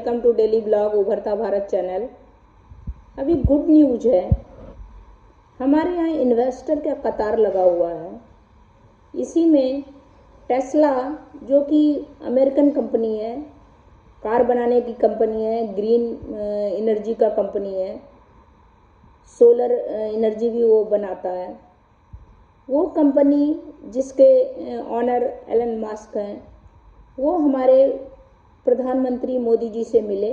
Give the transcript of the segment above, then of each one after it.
Welcome to daily blog उभरता Bharat channel. अभी good news है, हमारे यहाँ इन्वेस्टर का कतार लगा हुआ है। इसी में टेस्ला जो कि अमेरिकन कंपनी है, कार बनाने की कंपनी है, ग्रीन एनर्जी का कंपनी है, सोलर एनर्जी भी वो बनाता है। वो कंपनी जिसके ऑनर एलन मस्क हैं, वो हमारे प्रधानमंत्री मोदी जी से मिले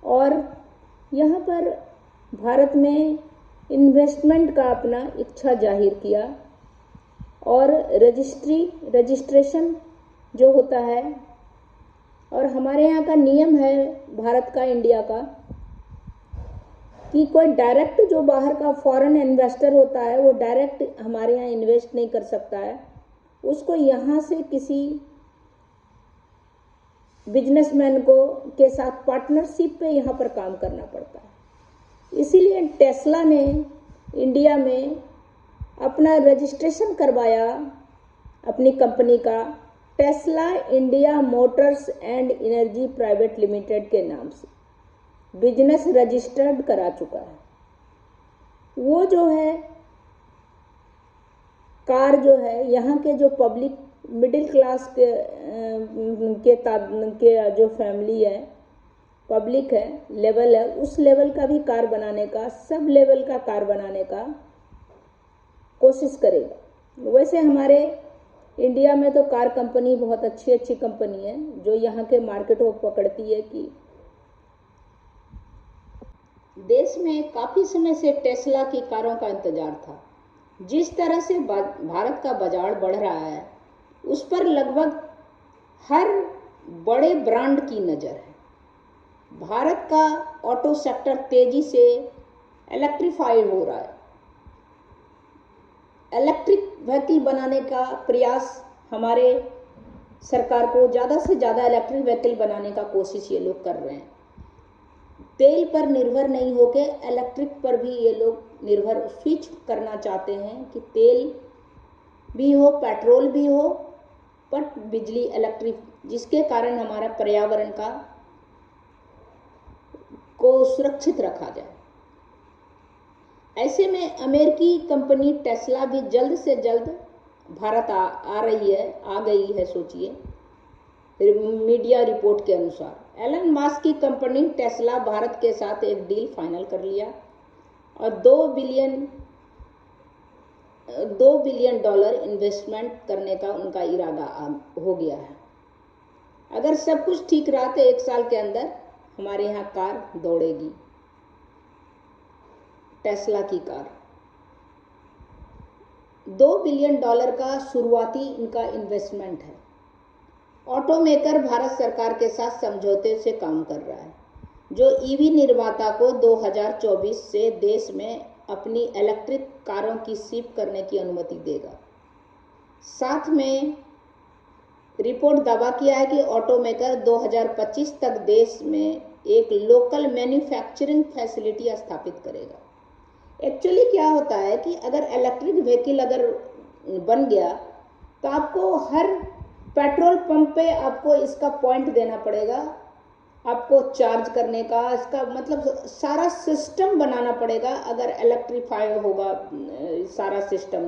और यहाँ पर भारत में इन्वेस्टमेंट का अपना इच्छा जाहिर किया और रजिस्ट्रेशन जो होता है, और हमारे यहाँ का नियम है भारत का, इंडिया का, कि कोई डायरेक्ट जो बाहर का फॉरेन इन्वेस्टर होता है वो डायरेक्ट हमारे यहाँ इन्वेस्ट नहीं कर सकता है। उसको यहाँ से किसी बिजनेसमैन को के साथ पार्टनरशिप पे यहाँ पर काम करना पड़ता है। इसीलिए टेस्ला ने इंडिया में अपना रजिस्ट्रेशन करवाया अपनी कंपनी का, Tesla India Motors and energy private limited के नाम से बिजनेस रजिस्टर्ड करा चुका है। वो जो है कार जो है, यहाँ के जो पब्लिक मिडिल क्लास के जो फैमिली है, पब्लिक है, लेवल है, उस लेवल का भी कार बनाने का, सब लेवल का कार बनाने का कोशिश करेगा। वैसे हमारे इंडिया में तो कार कंपनी बहुत अच्छी अच्छी कंपनी है जो यहाँ के मार्केट को पकड़ती है। कि देश में काफ़ी समय से टेस्ला की कारों का इंतजार था। जिस तरह से भारत का बाजार बढ़ रहा है, उस पर लगभग हर बड़े ब्रांड की नज़र है। भारत का ऑटो सेक्टर तेजी से इलेक्ट्रीफाइड हो रहा है। इलेक्ट्रिक व्हीकल बनाने का प्रयास, हमारे सरकार को ज़्यादा से ज़्यादा इलेक्ट्रिक व्हीकल बनाने का कोशिश ये लोग कर रहे हैं। तेल पर निर्भर नहीं होके इलेक्ट्रिक पर भी ये लोग निर्भर स्विच करना चाहते हैं कि तेल भी हो, पेट्रोल भी हो, बट बिजली इलेक्ट्रिक, जिसके कारण हमारा पर्यावरण को सुरक्षित रखा जाए। ऐसे में अमेरिकी कंपनी टेस्ला भी जल्द से जल्द भारत आ गई है। सोचिए, मीडिया रिपोर्ट के अनुसार एलन मस्क की कंपनी टेस्ला भारत के साथ एक डील फाइनल कर लिया और $2 बिलियन इन्वेस्टमेंट करने का उनका इरादा हो गया है। अगर सब कुछ ठीक रहा तो 1 साल के अंदर हमारे यहाँ कार दौड़ेगी, टेस्ला की कार। $2 बिलियन का शुरुआती इनका इन्वेस्टमेंट है। ऑटोमेकर भारत सरकार के साथ समझौते से काम कर रहा है, जो ईवी निर्माता को 2024 से देश में अपनी इलेक्ट्रिक कारों की शिप करने की अनुमति देगा। साथ में रिपोर्ट दावा किया है कि ऑटोमेकर 2025 तक देश में एक लोकल मैन्युफैक्चरिंग फैसिलिटी स्थापित करेगा। एक्चुअली क्या होता है कि अगर इलेक्ट्रिक व्हीकल अगर बन गया तो आपको हर पेट्रोल पंप पे आपको इसका पॉइंट देना पड़ेगा, आपको चार्ज करने का, इसका मतलब सारा सिस्टम बनाना पड़ेगा। अगर इलेक्ट्रीफाई होगा सारा सिस्टम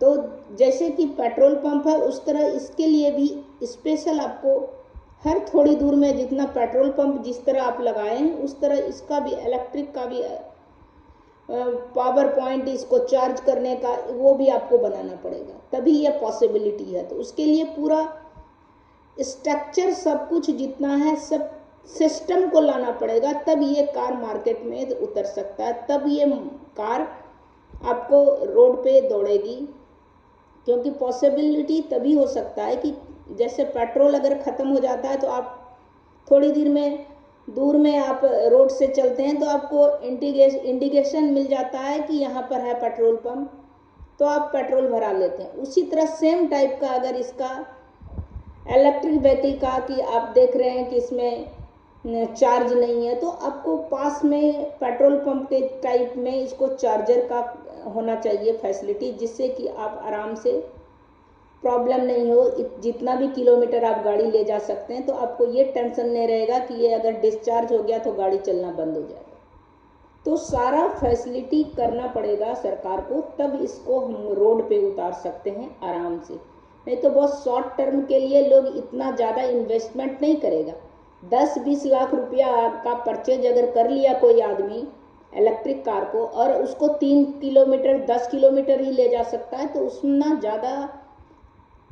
तो जैसे कि पेट्रोल पंप है, उस तरह इसके लिए भी स्पेशल आपको हर थोड़ी दूर में, जितना पेट्रोल पंप जिस तरह आप लगाए हैं उस तरह इसका भी, इलेक्ट्रिक का भी पावर पॉइंट, इसको चार्ज करने का, वो भी आपको बनाना पड़ेगा, तभी ये पॉसिबिलिटी है। तो उसके लिए पूरा स्ट्रक्चर, सब कुछ जितना है, सब सिस्टम को लाना पड़ेगा, तब ये कार मार्केट में उतर सकता है, तब ये कार आपको रोड पे दौड़ेगी। क्योंकि पॉसिबिलिटी तभी हो सकता है कि जैसे पेट्रोल अगर ख़त्म हो जाता है तो आप थोड़ी दूर में आप रोड से चलते हैं तो आपको इंडिकेशन मिल जाता है कि यहाँ पर है पेट्रोल पंप, तो आप पेट्रोल भरा लेते हैं। उसी तरह सेम टाइप का अगर इसका इलेक्ट्रिक व्हीकल का, कि आप देख रहे हैं कि इसमें चार्ज नहीं है, तो आपको पास में पेट्रोल पंप के टाइप में इसको चार्जर का होना चाहिए फैसिलिटी, जिससे कि आप आराम से प्रॉब्लम नहीं हो, जितना भी किलोमीटर आप गाड़ी ले जा सकते हैं, तो आपको ये टेंशन नहीं रहेगा कि ये अगर डिस्चार्ज हो गया तो गाड़ी चलना बंद हो जाएगा। तो सारा फैसिलिटी करना पड़ेगा सरकार को, तब इसको हम रोड पे उतार सकते हैं आराम से। नहीं तो बहुत शॉर्ट टर्म के लिए लोग इतना ज़्यादा इन्वेस्टमेंट नहीं करेगा। 10-20 लाख रुपया का परचेज अगर कर लिया कोई आदमी इलेक्ट्रिक कार को, और उसको 3 किलोमीटर 10 किलोमीटर ही ले जा सकता है, तो उसमें ज़्यादा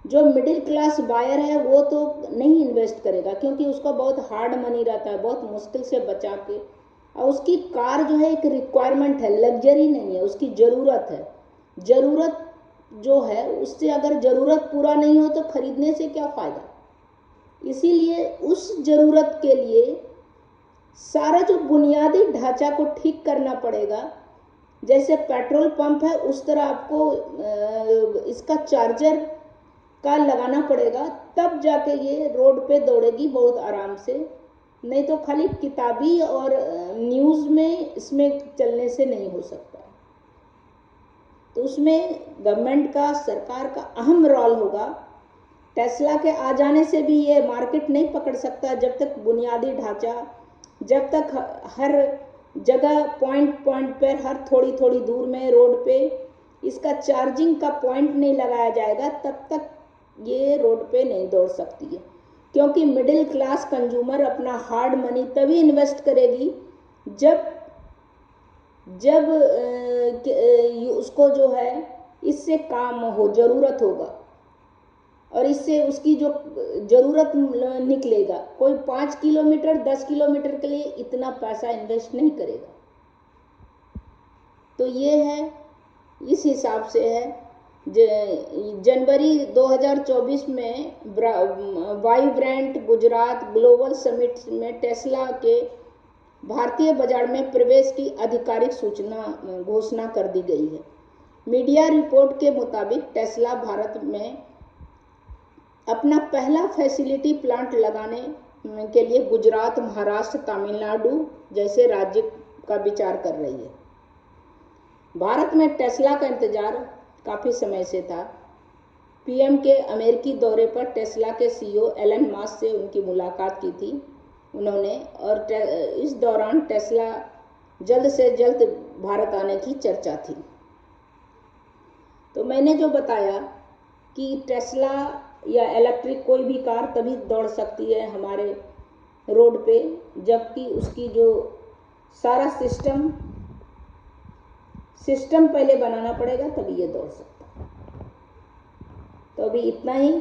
जो मिडिल क्लास बायर है वो तो नहीं इन्वेस्ट करेगा, क्योंकि उसका बहुत हार्ड मनी रहता है, बहुत मुश्किल से बचा के। और उसकी कार जो है एक रिक्वायरमेंट है, लग्जरी नहीं है, उसकी ज़रूरत है। ज़रूरत जो है उससे अगर ज़रूरत पूरा नहीं हो तो खरीदने से क्या फ़ायदा। इसीलिए उस ज़रूरत के लिए सारा जो बुनियादी ढांचा को ठीक करना पड़ेगा। जैसे पेट्रोल पंप है उस तरह आपको इसका चार्जर का लगाना पड़ेगा, तब जाके ये रोड पे दौड़ेगी बहुत आराम से। नहीं तो खाली किताबी और न्यूज़ में इसमें चलने से नहीं हो सकता। तो उसमें गवर्नमेंट का, सरकार का अहम रोल होगा। टेस्ला के आ जाने से भी ये मार्केट नहीं पकड़ सकता जब तक बुनियादी ढांचा, जब तक हर जगह पॉइंट पर, हर थोड़ी थोड़ी दूर में रोड पे इसका चार्जिंग का पॉइंट नहीं लगाया जाएगा, तब तक ये रोड पे नहीं दौड़ सकती है। क्योंकि मिडिल क्लास कंज्यूमर अपना हार्ड मनी तभी इन्वेस्ट करेगी जब उसको जो है इससे काम हो, ज़रूरत होगा, और इससे उसकी जो ज़रूरत निकलेगा। कोई 5 किलोमीटर 10 किलोमीटर के लिए इतना पैसा इन्वेस्ट नहीं करेगा। तो ये है, इस हिसाब से है। जनवरी 2024 में वाइब्रेंट गुजरात ग्लोबल समिट में टेस्ला के भारतीय बाजार में प्रवेश की आधिकारिक घोषणा कर दी गई है। मीडिया रिपोर्ट के मुताबिक टेस्ला भारत में अपना पहला फैसिलिटी प्लांट लगाने के लिए गुजरात, महाराष्ट्र, तमिलनाडु जैसे राज्य का विचार कर रही है। भारत में टेस्ला का इंतजार काफ़ी समय से था। पीएम के अमेरिकी दौरे पर टेस्ला के सीईओ एलन मस्क से उनकी मुलाकात की थी उन्होंने, और इस दौरान टेस्ला जल्द से जल्द भारत आने की चर्चा थी। तो मैंने जो बताया कि टेस्ला या इलेक्ट्रिक कोई भी कार तभी दौड़ सकती है हमारे रोड पे जबकि उसकी जो सारा सिस्टम पहले बनाना पड़ेगा, तभी ये दौड़ सकता है। तो अभी इतना ही,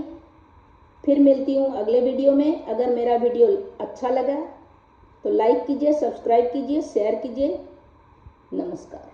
फिर मिलती हूँ अगले वीडियो में। अगर मेरा वीडियो अच्छा लगा तो लाइक कीजिए, सब्सक्राइब कीजिए, शेयर कीजिए। नमस्कार।